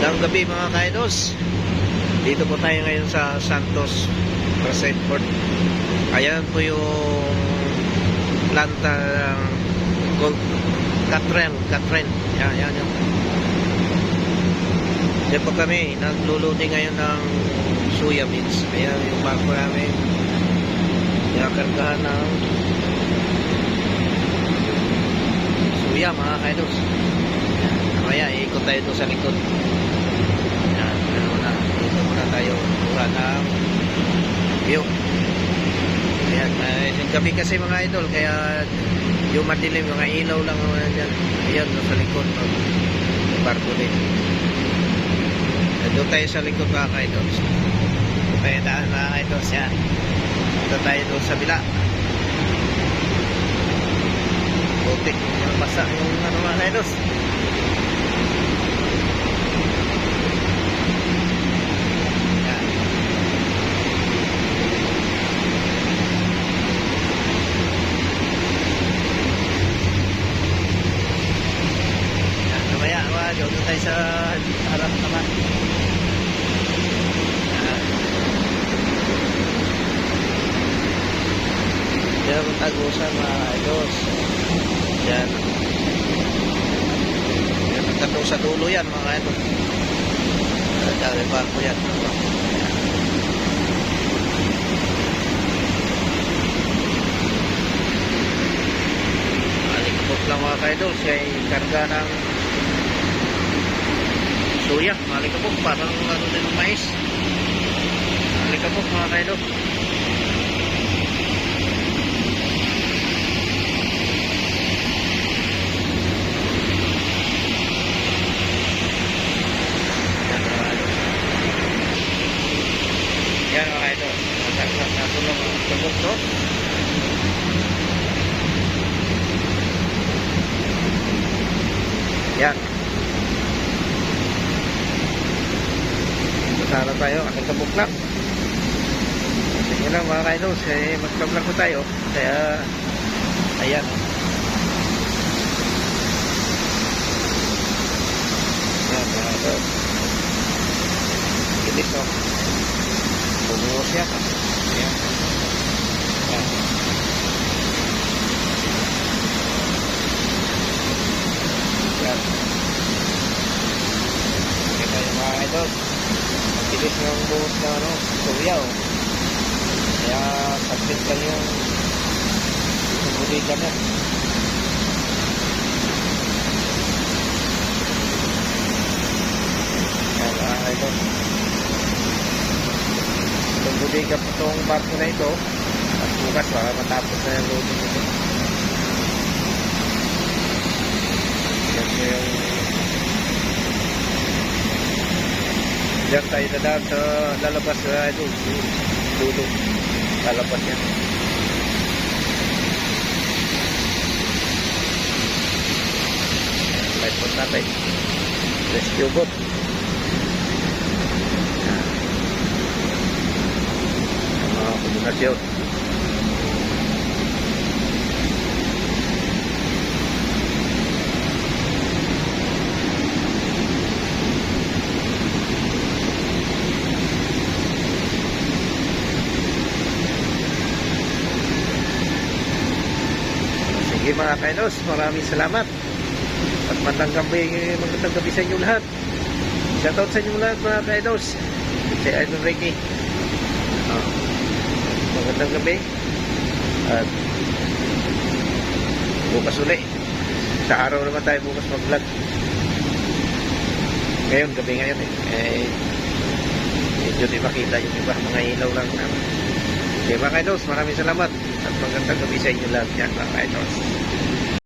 Magandang gabi mga kaidos. Dito po tayo ngayon sa Santos Crescent Port. Ayan po yung planta ng Catherine. Yan. Diyan po kami nagluluti ngayon ng soya beans. Ayan yung barko namin. Nakakargahan ng soya mga kaidos. Mamaya ikot tayo doon sa likod. Yan, dito muna tayo kuha ng view. Ayan, gabi kasi mga idol, kaya yung madilim, mga ilaw lang naman dyan. Ayan, sa likod ng barko din. Doon tayo sa likod mga idol. Doon tayo daan mga idol. Yan, doon tayo doon sa bila. Butik, basa yung mga idol. Doon tayo sa harap naman. Yan ang tagusan mga idols. Yan. Yan ang sa dulo yan mga idols. Dali barko yan. Alikabot lang mga idols. Siya ay karga ng soya, malikabok, parang ano din ng mais. Malikabok mga kaidol. Yan mga kaidol. Mataglag na tulong ang tubok to. Yan. Sana tayo, aking kabuklak. Sige lang mga kaidos, magkablak ko tayo. Kaya, ayan. Ayan mga kaidos. Gilis o. Bumuhos yan. Ayan. Ayan. Ayan. Sige tayo mga kaidos. Bilis ng buhos na soya o. Kaya kapit lang yung buligan yan. Kaya ito itong buligan po itong barko na ito at bukas para matapos na yung loading ito. Yan yung diyan tayo dadaan sa lalabas na ito. Dulo. Lalabas yan. Lifeboat natin. Rescue boat. Mga kombinasyon. Sige mga kaidos, maraming salamat at magandang gabi sa inyo lahat. Shoutout sa inyo lahat mga kaidos. Si Idol Ricky. Magandang gabi at bukas uli. Sa araw naman tayo bukas mag-vlog. Ngayon, gabi ngayon medyo di makita yung iba, mga ilaw lang naman. Okay mga kaidos, maraming salamat at magandang gabi sa inyo lahat yan mga kaidos.